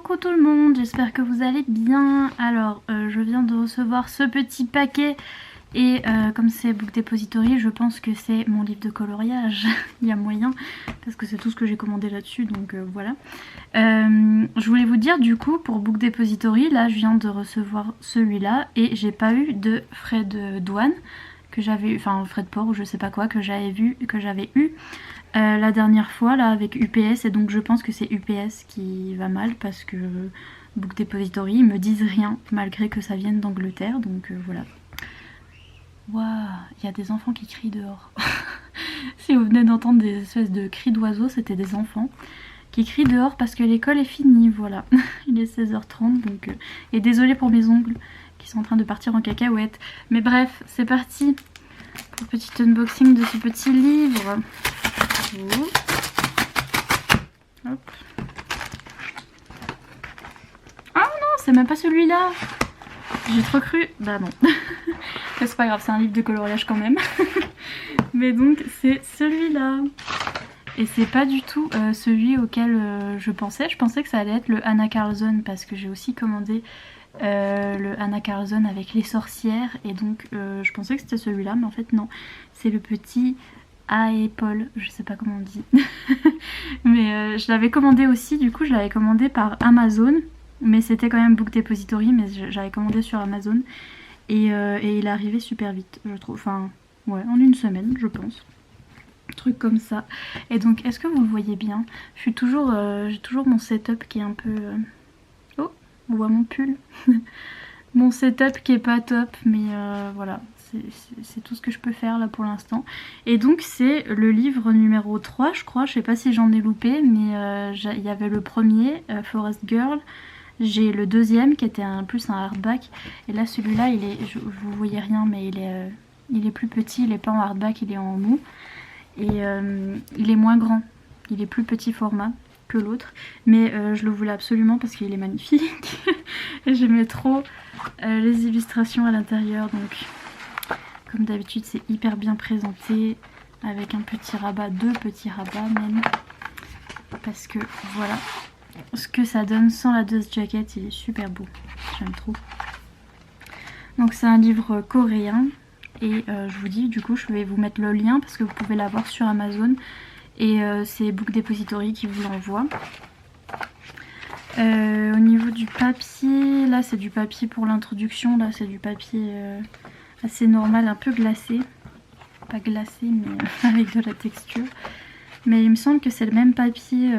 Coucou tout le monde, j'espère que vous allez bien. Alors je viens de recevoir ce petit paquet et comme c'est Book Depository, je pense que c'est mon livre de coloriage. Il y a moyen parce que c'est tout ce que j'ai commandé là-dessus, donc voilà. Je voulais vous dire du coup pour Book Depository, là je viens de recevoir celui-là et j'ai pas eu de frais de douane que j'avais eu, enfin frais de port ou je sais pas quoi que j'avais eu la dernière fois là avec UPS, et donc je pense que c'est UPS qui va mal parce que Book Depository ils me disent rien malgré que ça vienne d'Angleterre, donc voilà. Waouh, il y a des enfants qui crient dehors. Si vous venez d'entendre des espèces de cris d'oiseaux, c'était des enfants qui crient dehors parce que l'école est finie, voilà. Il est 16h30 donc et désolée pour mes ongles qui sont en train de partir en cacahuète. Mais bref, c'est parti pour petit unboxing de ce petit livre. Hop. Ah non, c'est même pas celui-là. J'ai trop cru. Bah non. C'est pas grave, c'est un livre de coloriage quand même. Mais donc c'est celui-là. Et c'est pas du tout celui auquel je pensais. Je pensais que ça allait être le Anna Carlson parce que j'ai aussi commandé le Anna Carlson avec les sorcières. Et donc je pensais que c'était celui-là, mais en fait non. C'est le petit Paul, je sais pas comment on dit. Mais je l'avais commandé aussi, du coup je l'avais commandé par Amazon. Mais c'était quand même Book Depository, mais j'avais commandé sur Amazon. Et il est arrivé super vite, je trouve. Enfin, ouais, en une semaine, je pense. Truc comme ça. Et donc, est-ce que vous le voyez bien? J'ai toujours mon setup qui est un peu... Oh, on voit mon pull. Mon setup qui est pas top, mais voilà. C'est tout ce que je peux faire là pour l'instant. Et donc c'est le livre numéro 3 je crois, je sais pas si j'en ai loupé, mais il y avait le premier, Forest Girl. J'ai le deuxième qui était plus un hardback. Et là celui-là, vous voyez rien, mais il est plus petit, il est pas en hardback, il est en mou. Et il est moins grand, il est plus petit format que l'autre. Mais je le voulais absolument parce qu'il est magnifique. Et j'aimais trop les illustrations à l'intérieur, donc... Comme d'habitude, c'est hyper bien présenté avec un petit rabat, deux petits rabats même. Parce que voilà ce que ça donne sans la dust jacket, il est super beau. J'aime trop. Donc c'est un livre coréen et je vous dis, du coup je vais vous mettre le lien parce que vous pouvez l'avoir sur Amazon et c'est Book Depository qui vous l'envoie. Au niveau du papier, là c'est du papier pour l'introduction, là c'est du papier... assez normal, un peu glacé. Pas glacé, mais avec de la texture. Mais il me semble que c'est le même papier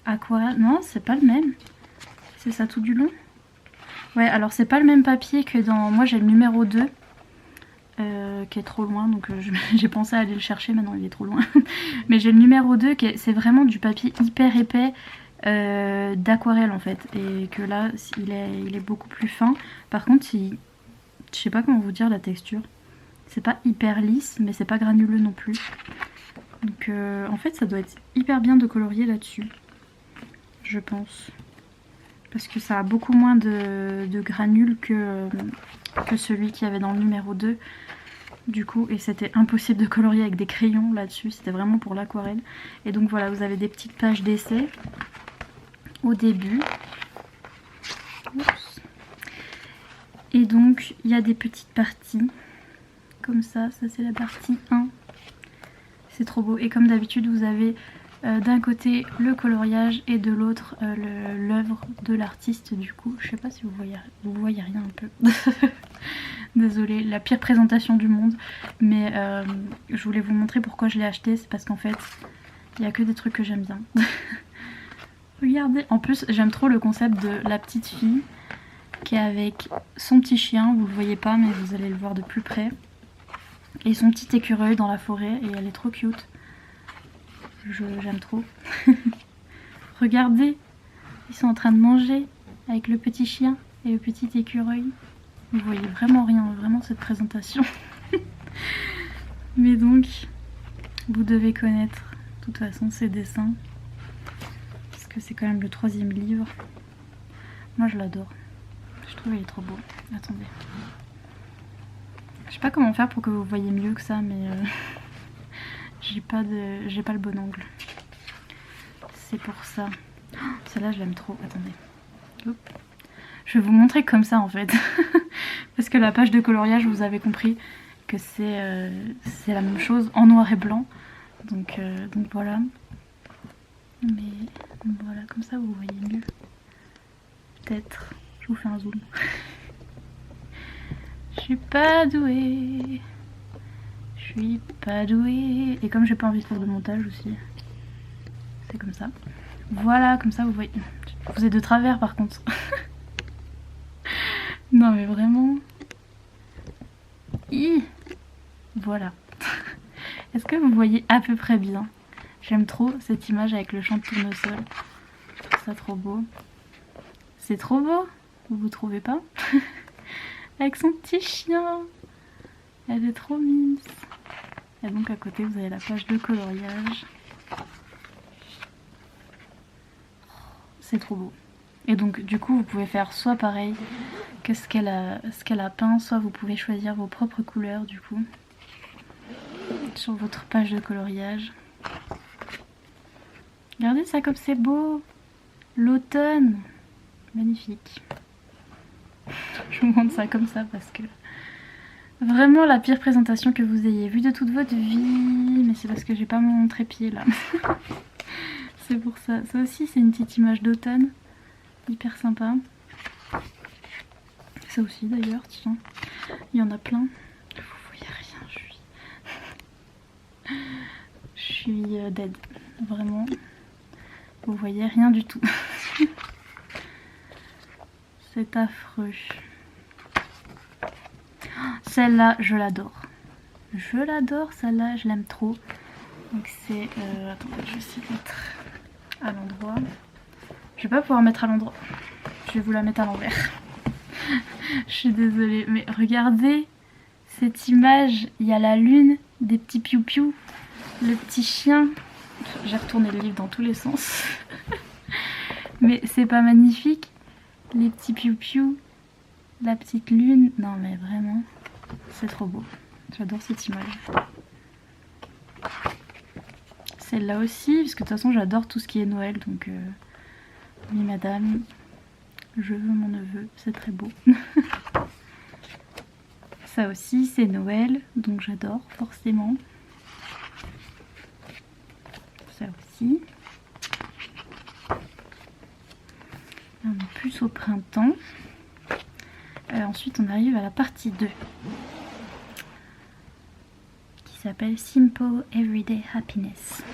aquarelle. Non, c'est pas le même. C'est ça tout du long. Ouais, alors c'est pas le même papier que dans... Moi j'ai le numéro 2. Qui est trop loin, donc j'ai pensé à aller le chercher, maintenant il est trop loin. Mais j'ai le numéro 2, c'est vraiment du papier hyper épais d'aquarelle en fait. Et que là, il est beaucoup plus fin. Par contre, je sais pas comment vous dire la texture. C'est pas hyper lisse, mais c'est pas granuleux non plus. Donc en fait ça doit être hyper bien de colorier là-dessus. Je pense. Parce que ça a beaucoup moins de granules que celui qu'il y avait dans le numéro 2. Du coup, et c'était impossible de colorier avec des crayons là-dessus. C'était vraiment pour l'aquarelle. Et donc voilà, vous avez des petites pages d'essai au début. Oups. Et donc il y a des petites parties comme ça c'est la partie 1. C'est trop beau. Et comme d'habitude vous avez d'un côté le coloriage et de l'autre l'œuvre de l'artiste. Du coup je sais pas si vous voyez rien un peu. Désolée, la pire présentation du monde. Mais je voulais vous montrer pourquoi je l'ai acheté. C'est parce qu'en fait il n'y a que des trucs que j'aime bien. Regardez, en plus j'aime trop le concept de la petite fille qui est avec son petit chien, vous le voyez pas mais vous allez le voir de plus près, et son petit écureuil dans la forêt, et elle est trop cute. J'aime trop. Regardez, ils sont en train de manger avec le petit chien et le petit écureuil. Vous voyez vraiment rien, vraiment cette présentation. Mais donc vous devez connaître de toute façon ces dessins parce que c'est quand même le 3e livre. Moi je l'adore. Je trouve qu'il est trop beau. Attendez. Je sais pas comment faire pour que vous voyez mieux que ça, mais j'ai pas le bon angle. C'est pour ça. Oh, celle-là je l'aime trop. Attendez. Hop. Je vais vous montrer comme ça en fait. Parce que la page de coloriage, vous avez compris que c'est la même chose en noir et blanc. Donc voilà. Mais voilà, comme ça vous voyez mieux. Peut-être. Je vous fais un zoom. Je suis pas douée. Je suis pas douée. Et comme j'ai pas envie de faire de montage aussi, c'est comme ça. Voilà, comme ça vous voyez. Vous êtes de travers par contre. Non mais vraiment. Voilà. Est-ce que vous voyez à peu près bien? J'aime trop cette image avec le champ de tournesol. Je trouve ça trop beau. C'est trop beau, vous trouvez pas? Avec son petit chien. Elle est trop mimes. Et donc à côté vous avez la page de coloriage. C'est trop beau. Et donc du coup vous pouvez faire soit pareil que ce qu'elle a peint, soit vous pouvez choisir vos propres couleurs du coup sur votre page de coloriage. Regardez ça comme c'est beau. L'automne. Magnifique. Je vous montre ça comme ça parce que vraiment la pire présentation que vous ayez vue de toute votre vie. Mais c'est parce que j'ai pas mon trépied là. C'est pour ça. Ça aussi c'est une petite image d'automne. Hyper sympa. Ça aussi d'ailleurs, tiens. Il y en a plein. Vous voyez rien, je suis dead. Vraiment. Vous voyez rien du tout. C'est affreux. Celle-là, je l'adore. Je l'adore, celle-là, je l'aime trop. Donc c'est... attendez, je vais essayer de mettre à l'endroit. Je vais pas pouvoir mettre à l'endroit. Je vais vous la mettre à l'envers. Je suis désolée, mais regardez cette image. Il y a la lune, des petits piou-piou, le petit chien. J'ai retourné le livre dans tous les sens. Mais c'est pas magnifique? Les petits piou-piou, la petite lune. Non mais vraiment, c'est trop beau. J'adore cette image. Celle-là aussi, parce que de toute façon j'adore tout ce qui est Noël. Donc oui madame, je veux mon neveu, c'est très beau. Ça aussi c'est Noël, donc j'adore forcément. Ça aussi. On est plus au printemps. Ensuite on arrive à la partie 2. Qui s'appelle Simple Everyday Happiness.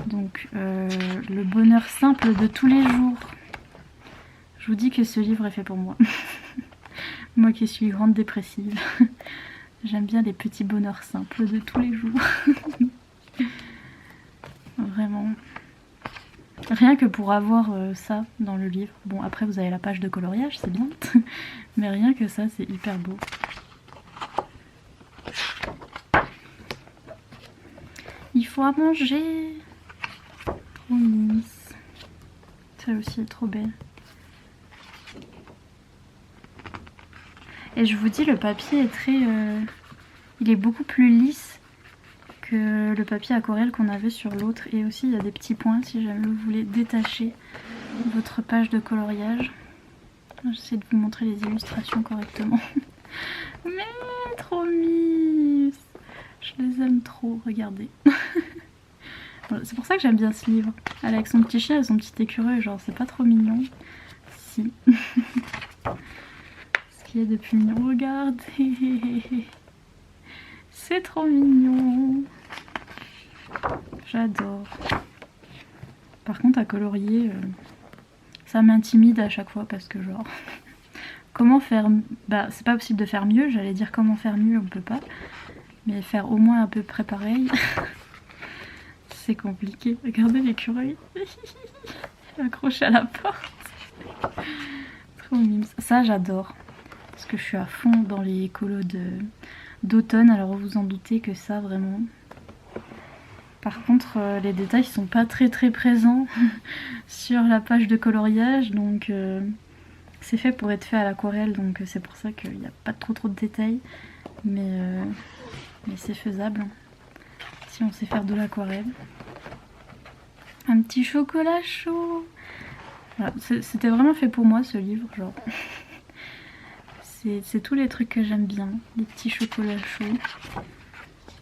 Donc le bonheur simple de tous les jours. Je vous dis que ce livre est fait pour moi. Moi qui suis grande dépressive. J'aime bien les petits bonheurs simples de tous les jours. Vraiment. Rien que pour avoir ça dans le livre. Bon après vous avez la page de coloriage, c'est bien. Mais rien que ça c'est hyper beau. Il faut à manger. Trop mignon. Celle aussi est trop belle. Et je vous dis, le papier est très... il est beaucoup plus lisse que le papier aquarelle qu'on avait sur l'autre. Et aussi il y a des petits points si jamais vous voulez détacher votre page de coloriage. J'essaie de vous montrer les illustrations correctement. Mais trop mimes. Je les aime trop, regardez. Voilà, c'est pour ça que j'aime bien ce livre. Elle avec son petit chien et son petit écureuil, genre c'est pas trop mignon. Si. Ce qu'il y a de plus mignon, regardez. C'est trop mignon. J'adore. Par contre à colorier, ça m'intimide à chaque fois parce que genre... Comment faire... Bah c'est pas possible de faire mieux, j'allais dire comment faire mieux, on peut pas. Mais faire au moins à peu près pareil, c'est compliqué. Regardez l'écureuil. Accroché à la porte. Trop mime. Ça j'adore. Parce que je suis à fond dans les colos d'automne. Alors vous en doutez que ça vraiment... Par contre les détails sont pas très présents sur la page de coloriage. Donc c'est fait pour être fait à l'aquarelle. Donc c'est pour ça qu'il n'y a pas trop de détails. Mais c'est faisable si on sait faire de l'aquarelle. Un petit chocolat chaud. Voilà, c'était vraiment fait pour moi ce livre, genre. C'est tous les trucs que j'aime bien. Les petits chocolats chauds.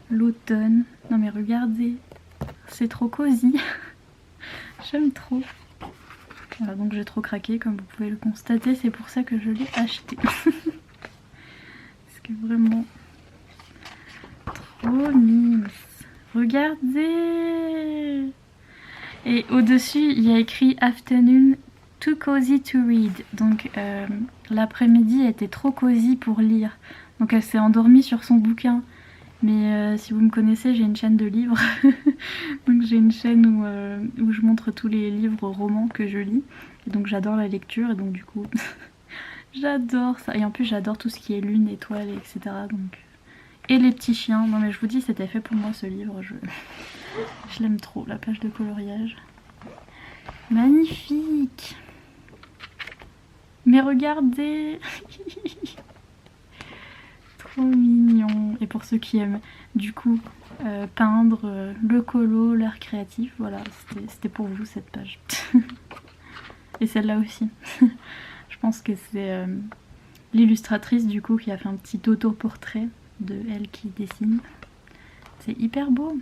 L'automne. Non mais regardez. C'est trop cosy. J'aime trop. Voilà, donc j'ai trop craqué comme vous pouvez le constater. C'est pour ça que je l'ai acheté. Parce que vraiment... trop mignon. Regardez. Et au-dessus, il y a écrit Afternoon too cozy to read. Donc l'après-midi était trop cosy pour lire. Donc elle s'est endormie sur son bouquin. Mais si vous me connaissez, j'ai une chaîne de livres. Donc j'ai une chaîne où je montre tous les livres romans que je lis. Et donc j'adore la lecture et donc du coup j'adore ça. Et en plus j'adore tout ce qui est lune, étoile, etc. Donc... Et les petits chiens. Non mais je vous dis, c'était fait pour moi ce livre. Je l'aime trop, la page de coloriage. Magnifique. Mais regardez. Trop mignon. Et pour ceux qui aiment du coup peindre, le colo, l'art créatif, voilà, c'était pour vous cette page. Et celle-là aussi. Je pense que c'est l'illustratrice du coup qui a fait un petit autoportrait de elle qui dessine. C'est hyper beau.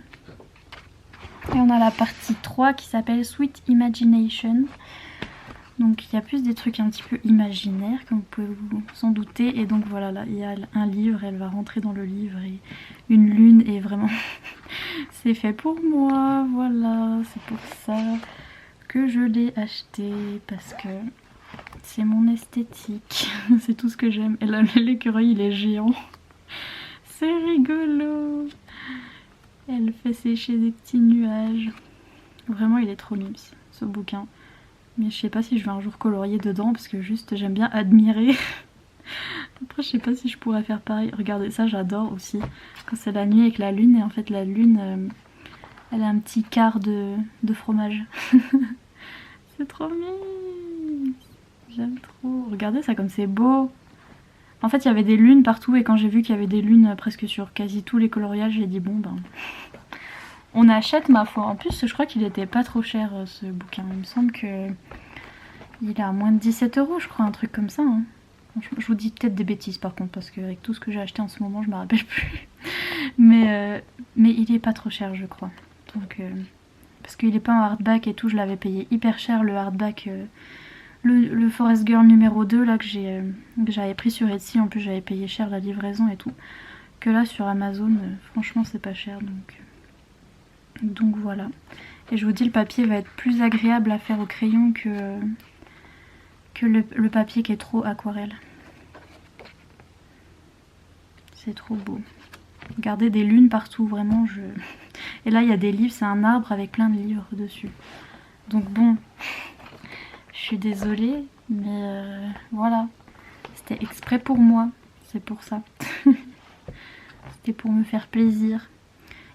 Et on a la partie 3 qui s'appelle Sweet Imagination. Donc il y a plus des trucs un petit peu imaginaires comme vous pouvez vous en douter. Et donc voilà, là il y a un livre, elle va rentrer dans le livre et une lune et vraiment c'est fait pour moi. Voilà, c'est pour ça que je l'ai acheté parce que c'est mon esthétique. C'est tout ce que j'aime. Et là l'écureuil il est géant. C'est rigolo. Elle fait sécher des petits nuages. Vraiment il est trop mimes ce bouquin. Mais je sais pas si je vais un jour colorier dedans parce que juste j'aime bien admirer. Après je sais pas si je pourrais faire pareil. Regardez ça, j'adore aussi. Quand c'est la nuit avec la lune et en fait la lune elle a un petit quart de fromage. C'est trop mignon. J'aime trop. Regardez ça comme c'est beau. En fait il y avait des lunes partout et quand j'ai vu qu'il y avait des lunes presque sur quasi tous les coloriages, j'ai dit bon ben... on achète ma foi. En plus je crois qu'il était pas trop cher ce bouquin. Il me semble que il est à moins de 17 € je crois, un truc comme ça. Hein. Je vous dis peut-être des bêtises par contre parce qu'avec tout ce que j'ai acheté en ce moment je me rappelle plus. Mais il est pas trop cher je crois. Donc, parce qu'il est pas en hardback et tout, je l'avais payé hyper cher le hardback. Le Forest Girl numéro 2 là que j'avais pris sur Etsy, en plus j'avais payé cher la livraison et tout. Que là sur Amazon, franchement c'est pas cher donc voilà. Et je vous dis le papier va être plus agréable à faire au crayon que le papier qui est trop aquarelle. C'est trop beau. Regardez des lunes partout, vraiment je... Et là il y a des livres, c'est un arbre avec plein de livres dessus. Donc bon... Je suis désolée, mais voilà, c'était exprès pour moi, c'est pour ça. C'était pour me faire plaisir.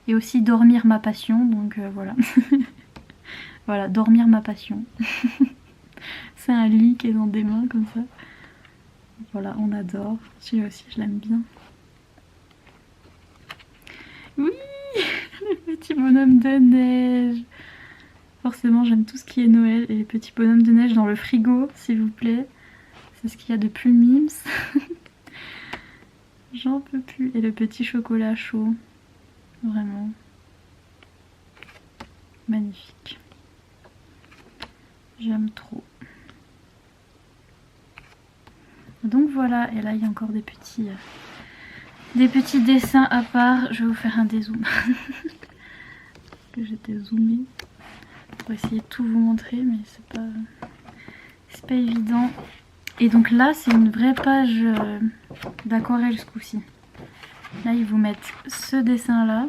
Et aussi dormir ma passion, donc voilà. Voilà, dormir ma passion. C'est un lit qui est dans des mains comme ça. Voilà, on adore. Celui-là aussi, je l'aime bien. Oui, les petits bonhommes de neige. Forcément j'aime tout ce qui est Noël et les petits bonhommes de neige dans le frigo s'il vous plaît. C'est ce qu'il y a de plus mimes. J'en peux plus. Et le petit chocolat chaud. Vraiment. Magnifique. J'aime trop. Donc voilà, et là il y a encore des petits dessins à part. Je vais vous faire un dézoom. Parce que j'étais zoomée. Pour essayer de tout vous montrer mais c'est pas évident. Et donc là c'est une vraie page d'aquarelle ce coup-ci. Là ils vous mettent ce dessin là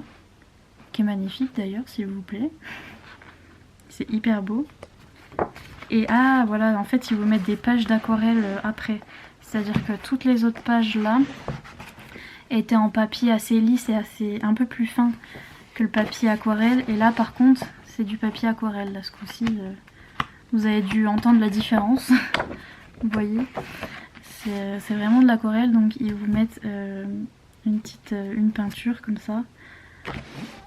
qui est magnifique d'ailleurs s'il vous plaît. C'est hyper beau. Et ah voilà, en fait ils vous mettent des pages d'aquarelle après. C'est à dire que toutes les autres pages là étaient en papier assez lisse et un peu plus fin que le papier aquarelle. Et là par contre c'est du papier aquarelle, là ce coup-ci, vous avez dû entendre la différence, vous voyez, c'est vraiment de l'aquarelle, donc ils vous mettent une peinture comme ça,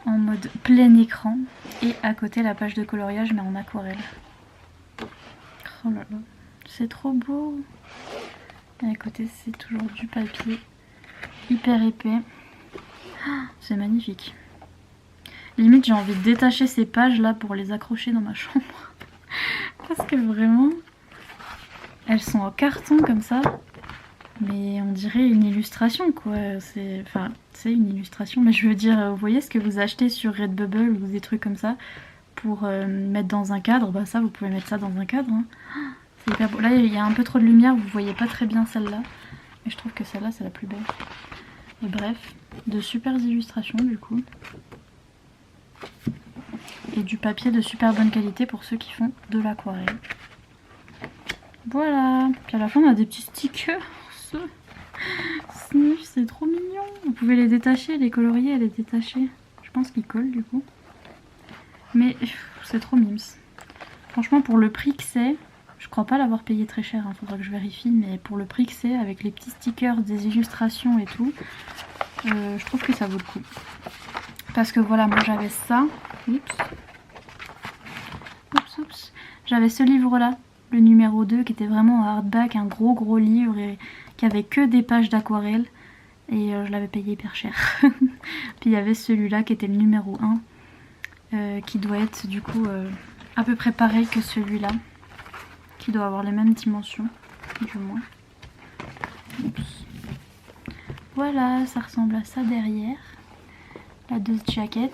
en mode plein écran, et à côté la page de coloriage mais en aquarelle. Oh là là, c'est trop beau. Et à côté c'est toujours du papier hyper épais. C'est magnifique. Limite j'ai envie de détacher ces pages là pour les accrocher dans ma chambre. Parce que vraiment, elles sont en carton comme ça. Mais on dirait une illustration quoi. Enfin, c'est une illustration. Mais je veux dire, vous voyez ce que vous achetez sur Redbubble ou des trucs comme ça pour mettre dans un cadre. Bah ça, vous pouvez mettre ça dans un cadre. Hein. C'est hyper beau. Là, il y a un peu trop de lumière. Vous voyez pas très bien celle-là. Mais je trouve que celle-là, c'est la plus belle. Et bref, de super illustrations du coup. Et du papier de super bonne qualité pour ceux qui font de l'aquarelle. Voilà. Puis à la fin, on a des petits stickers. Sniff, c'est trop mignon. Vous pouvez les détacher, les colorier, les détacher. Je pense qu'ils collent du coup. Mais c'est trop mimes. Franchement, pour le prix que c'est, je crois pas l'avoir payé très cher, hein, faudra que je vérifie, mais pour le prix que c'est, avec les petits stickers, des illustrations et tout, je trouve que ça vaut le coup. Parce que voilà, moi j'avais ça. Oups. Oups, oups. J'avais ce livre-là, le numéro 2, qui était vraiment en hardback, un gros livre, et qui avait que des pages d'aquarelle. Et je l'avais payé hyper cher. Puis il y avait celui-là qui était le numéro 1, qui doit être du coup à peu près pareil que celui-là. Qui doit avoir les mêmes dimensions, du moins. Oups. Voilà, ça ressemble à ça derrière. La Dust Jacket.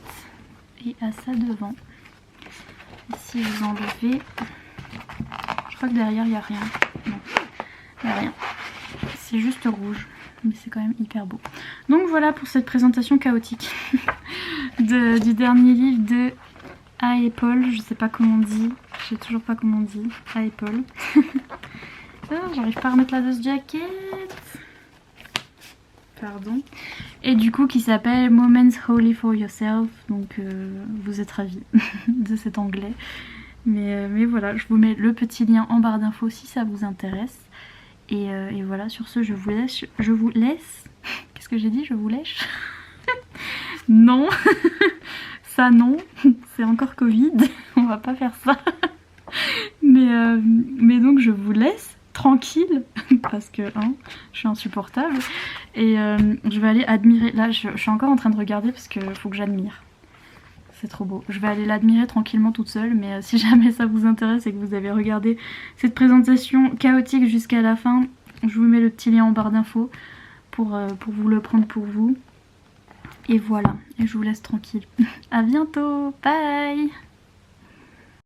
Et à ça devant. Et si vous enlevez... Je crois que derrière il n'y a rien. Non, il n'y a rien. C'est juste rouge. Mais c'est quand même hyper beau. Donc voilà pour cette présentation chaotique du dernier livre de Apple. Je sais pas comment on dit. Je sais toujours pas comment on dit. Apple. Ah, j'arrive pas à remettre la Dust Jacket. Pardon. Et du coup qui s'appelle Moments Holy for Yourself. Donc vous êtes ravis de cet anglais. Mais voilà, je vous mets le petit lien en barre d'infos si ça vous intéresse. Et voilà, sur ce, je vous laisse. Qu'est-ce que j'ai dit? Je vous lèche. Non. Ça non. C'est encore Covid. On va pas faire ça. Mais donc je vous laisse tranquille. Parce que hein, je suis insupportable. Et je vais aller admirer. Là, je suis encore en train de regarder parce qu'il faut que j'admire. C'est trop beau. Je vais aller l'admirer tranquillement toute seule, mais si jamais ça vous intéresse et que vous avez regardé cette présentation chaotique jusqu'à la fin, je vous mets le petit lien en barre d'infos pour vous le prendre pour vous. Et voilà, et je vous laisse tranquille. À bientôt, bye!